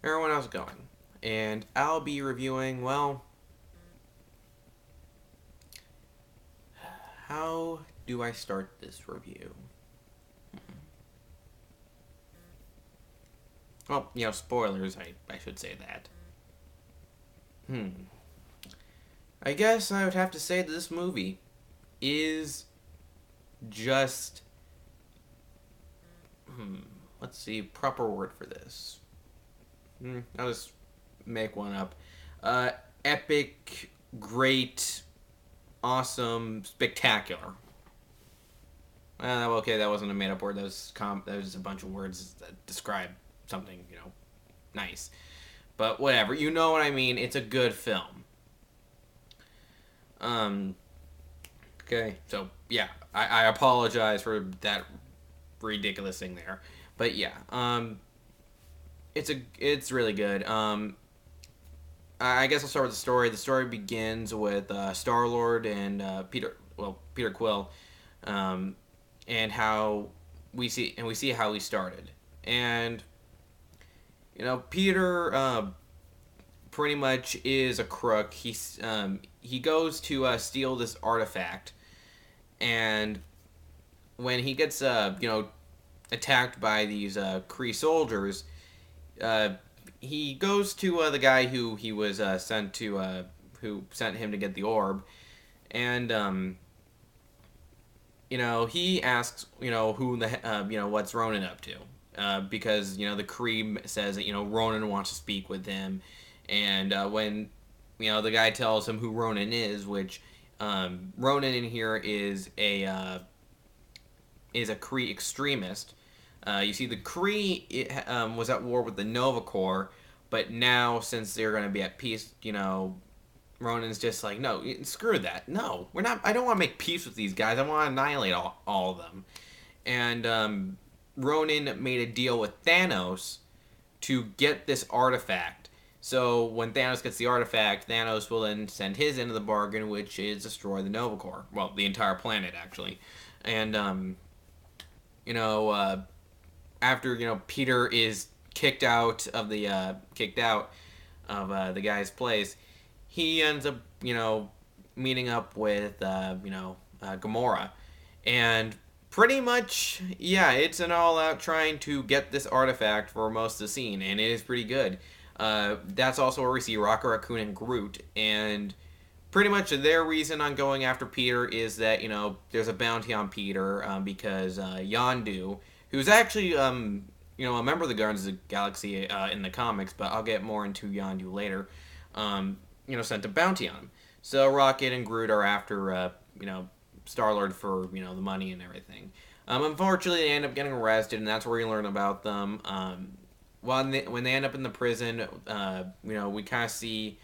Everyone, how's it going? And I'll be reviewing, well, how do I start this review? Well, spoilers, I should say that. Hmm. I guess I would have to say that this movie is just, hmm, what's the proper word for this? I'll just make one up. Uh, Epic, great, awesome, spectacular. Okay, that wasn't a made up word. That was just a bunch of words that describe something, nice. But whatever, you know what I mean. It's a good film. Um. Okay, so yeah, I apologize for that ridiculous thing there, but yeah, it's really good. I guess I'll start with the story. The story begins with Star Lord and Peter Quill, um, and how we see how he started, and Peter pretty much is a crook. He goes to steal this artifact, and when he gets attacked by these Kree soldiers, uh, he goes to the guy who he was sent to, who sent him to get the orb, and he asks who the what's Ronan up to, because the Kree says that Ronan wants to speak with him, and when the guy tells him who Ronan is, which Ronan in here is a Kree extremist. You see, the Kree was at war with the Nova Corps, but now since they're going to be at peace, Ronan's just like, no, screw that. No, we're not. I don't want to make peace with these guys. I want to annihilate all of them. And Ronan made a deal with Thanos to get this artifact. So when Thanos gets the artifact, Thanos will then send his end of the bargain, which is destroy the Nova Corps. Well, the entire planet actually. And you know, after Peter is kicked out of the guy's place, he ends up meeting up with Gamora, and pretty much yeah, it's an all out trying to get this artifact for most of the scene, and it is pretty good. That's also where we see Rocket Raccoon and Groot, and pretty much their reason on going after Peter is that there's a bounty on Peter, because Yondu, who's actually a member of the Guardians of the Galaxy in the comics, but I'll get more into Yondu later. Sent a bounty on him. So Rocket and Groot are after Star Lord for the money and everything. Unfortunately, they end up getting arrested, and that's where you learn about them. When they end up in the prison, we kind of see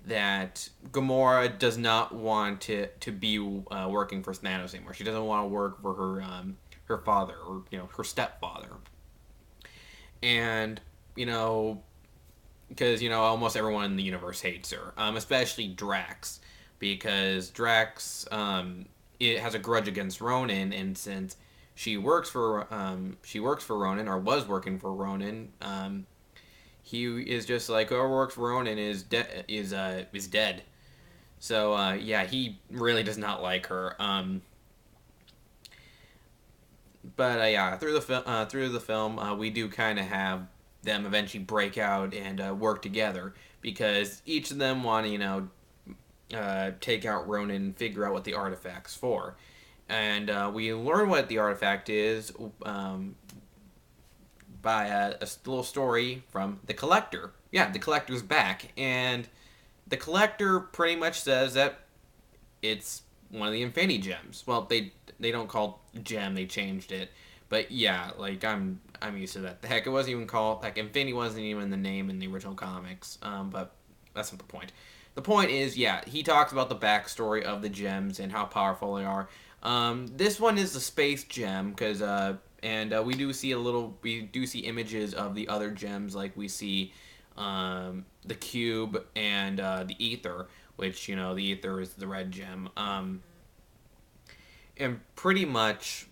that Gamora does not want to be working for Thanos anymore. She doesn't want to work for her father, or her stepfather, and because almost everyone in the universe hates her, especially Drax, because Drax it has a grudge against Ronan, and since she works for Ronan, or was working for Ronan, he is just like, whoever works for Ronan is dead. So yeah, he really does not like her. But yeah, through the film, we do kind of have them eventually break out and work together, because each of them want to take out Ronan and figure out what the artifact's for. And we learn what the artifact is by a little story from the Collector. Yeah, the Collector's back, and the Collector pretty much says that it's one of the Infinity Gems. Well, they don't call it gem, they changed it. But yeah, like I'm used to that. The heck, it wasn't even called, like, Infinity wasn't even the name in the original comics. But that's not the point. The point is, yeah, he talks about the backstory of the gems and how powerful they are. This one is the space gem, because we do see images of the other gems, like we see the cube and the ether, which the ether is the red gem, and pretty much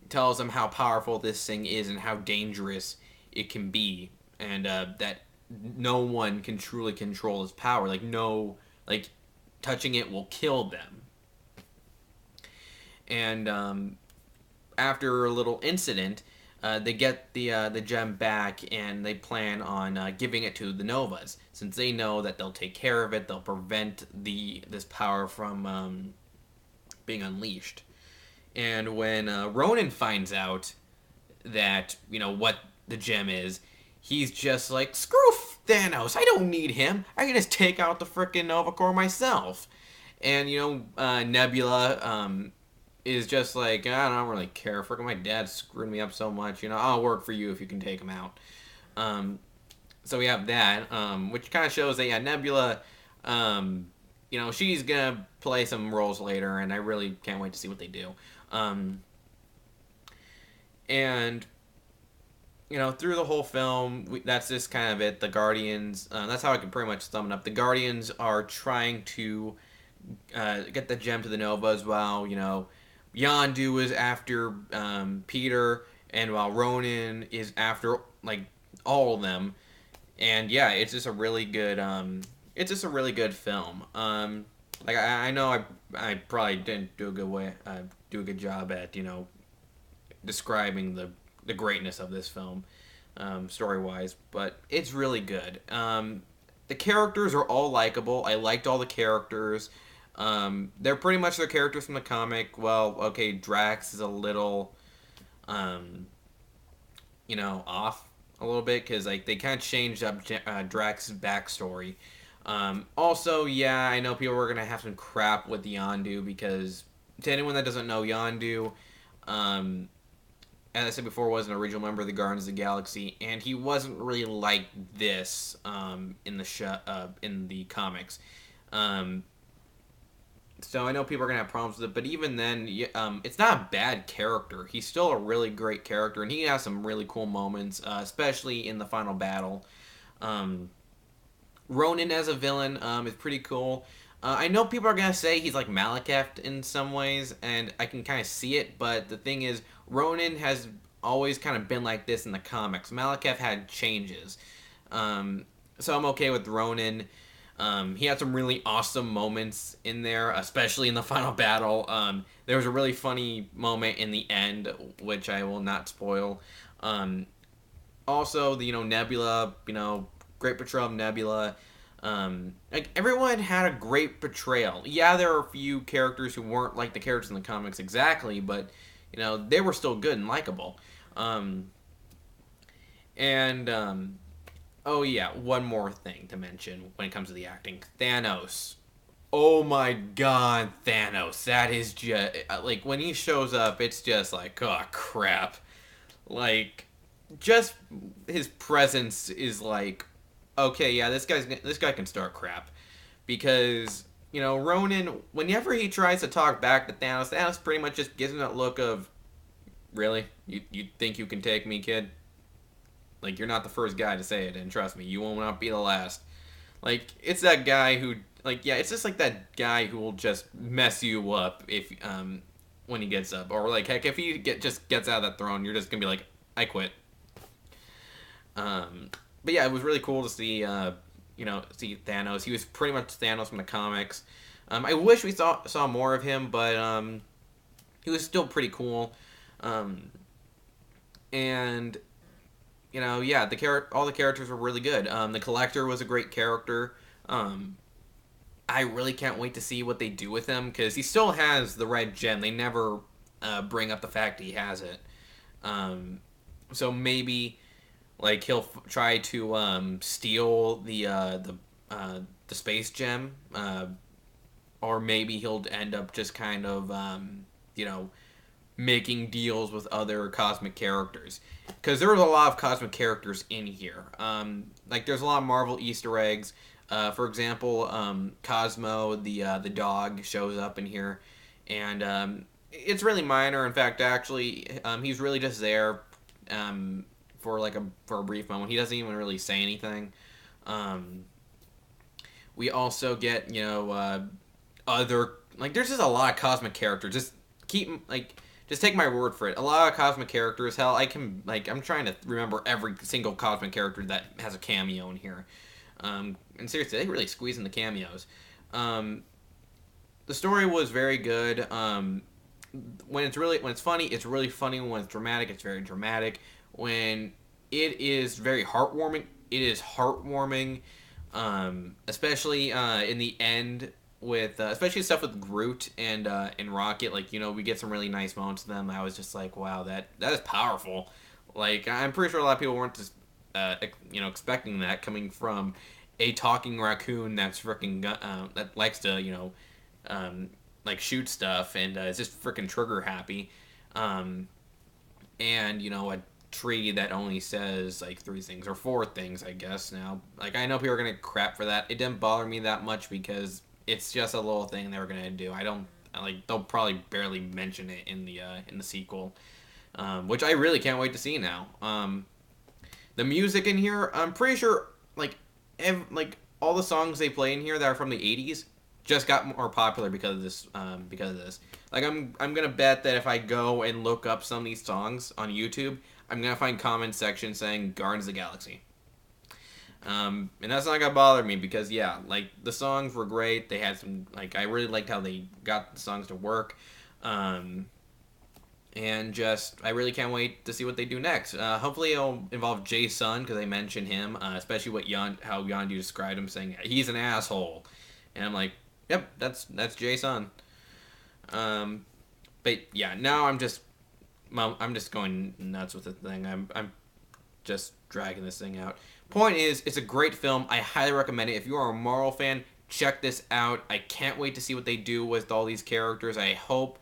tells them how powerful this thing is and how dangerous it can be, and that no one can truly control his power. Like no, like touching it will kill them. And after a little incident, they get the gem back, and they plan on giving it to the Novas, since they know that they'll take care of it. They'll prevent this power from being unleashed. And when Ronan finds out that what the gem is, he's just like, screw Thanos. I don't need him. I can just take out the frickin' Nova Corps myself. And Nebula is just like, I don't really care. Frickin' my dad screwed me up so much. I'll work for you if you can take him out. So we have that, which kind of shows that Nebula, she's gonna play some roles later, and I really can't wait to see what they do. And through the whole film, that's just kind of it. The Guardians, that's how I can pretty much sum it up. The Guardians are trying to get the gem to the Novas, while Yondu is after Peter, and while Ronan is after all of them. And yeah, it's just a really good film. I know I probably didn't do a good job at describing the greatness of this film, story wise, but it's really good. The characters are all likable. I liked all the characters. They're pretty much their characters from the comic. Well, okay, Drax is a little, off a little bit, because they kind of changed up Drax's backstory. Also, yeah, I know people were gonna have some crap with Yondu, because to anyone that doesn't know, Yondu, as I said before, was an original member of the Guardians of the Galaxy, and he wasn't really like this in the comics. So I know people are gonna have problems with it, but even then, it's not a bad character. He's still a really great character, and he has some really cool moments, especially in the final battle. Ronan as a villain is pretty cool. I know people are gonna say he's like Malekith in some ways, and I can kind of see it, but the thing is, Ronan has always kind of been like this in the comics. Malekith had changes. So I'm okay with Ronan. He had some really awesome moments in there, especially in the final battle. There was a really funny moment in the end, which I will not spoil. Also, Nebula, great portrayal of Nebula. Everyone had a great portrayal. Yeah, there are a few characters who weren't like the characters in the comics exactly, but they were still good and likable. Oh yeah, one more thing to mention when it comes to the acting. Thanos. Oh my god, Thanos. That is just when he shows up, it's just like, oh crap. Just his presence is like, okay, yeah, this guy can start crap. Because Ronan, whenever he tries to talk back to Thanos, Thanos pretty much just gives him that look of, really? You think you can take me, kid? You're not the first guy to say it, and trust me, you will not be the last. It's that guy who, it's just like that guy who will just mess you up if when he gets up. Or, heck, if he just gets out of that throne, you're just gonna be like, I quit. But yeah, it was really cool to see, see Thanos. He was pretty much Thanos from the comics. I wish we saw more of him, but he was still pretty cool. And yeah, all the characters were really good. The Collector was a great character. I really can't wait to see what they do with him, because he still has the red gem. They never bring up the fact he has it. So maybe he'll try to steal the space gem, or maybe he'll end up just kind of making deals with other cosmic characters, because there was a lot of cosmic characters in here. There's a lot of Marvel Easter eggs. For example, Cosmo, the dog, shows up in here, and it's really minor. In fact, actually, he's really just there for a brief moment. He doesn't even really say anything. We also get other there's just a lot of cosmic characters. Just keep just take my word for it. A lot of cosmic characters, hell, I'm trying to remember every single cosmic character that has a cameo in here. And seriously, they really squeeze in the cameos. Um, the story was very good. When it's funny, it's really funny. When it's dramatic, it's very dramatic. When it is very heartwarming, it is heartwarming. Especially in the end with especially stuff with Groot and Rocket. Like, we get some really nice moments of them. I was just like, wow, that is powerful. Like, I'm pretty sure a lot of people weren't just expecting that coming from a talking raccoon that's freaking that likes to like shoot stuff and is just freaking trigger happy, and a tree that only says like three things or four things, I guess. Now, like, I know people are gonna crap for that. It didn't bother me that much because it's just a little thing they were gonna do. I don't like. They'll probably barely mention it in the sequel, which I really can't wait to see now. The music in here, I'm pretty sure like all the songs they play in here that are from the '80s just got more popular because of this. Like, I'm gonna bet that if I go and look up some of these songs on YouTube, I'm gonna find comment sections saying Guardians of the Galaxy. And that's not gonna bother me because, yeah, like, the songs were great. They had some, like, I really liked how they got the songs to work. And just, I really can't wait to see what they do next. Hopefully it'll involve Jay Sun, because they mention him, especially how Yondu described him, saying he's an asshole. And I'm like, yep, that's Jay Sun. But yeah, now I'm just going nuts with the thing. I'm just dragging this thing out. Point is, it's a great film. I highly recommend it. If you are a Marvel fan, check this out. I can't wait to see what they do with all these characters. I hope,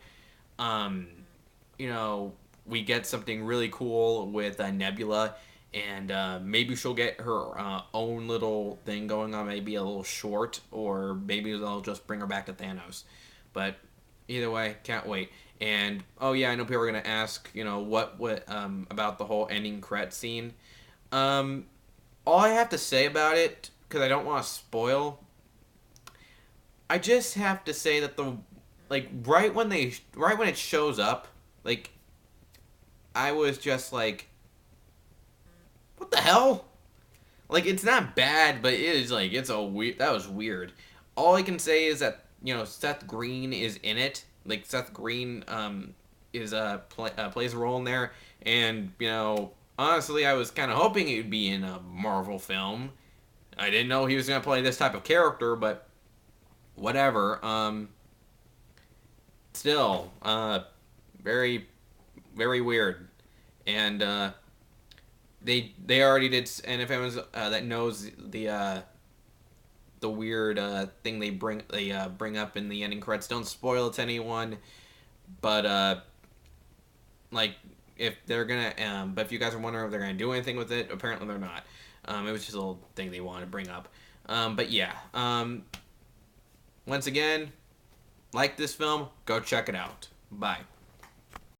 we get something really cool with Nebula, and maybe she'll get her own little thing going on, maybe a little short, or maybe they'll just bring her back to Thanos. But either way, can't wait. And oh yeah, I know people are gonna ask, what about the whole ending credit scene. All I have to say about it, because I don't want to spoil, I just have to say that right when it shows up, like, I was just like, what the hell? Like, it's not bad, but it is like, that was weird. All I can say is that, Seth Green is in it. Like, Seth Green plays a role in there, and honestly, I was kind of hoping it would be in a Marvel film. I didn't know he was gonna play this type of character, but whatever. Still, very, very weird, and they already did. And if anyone's that knows the weird thing they bring up in the ending credits, don't spoil it to anyone. But like, if they're gonna, but if you guys are wondering if they're gonna do anything with it, apparently they're not. It was just a little thing they wanted to bring up. But yeah. Once again, like this film, go check it out. Bye.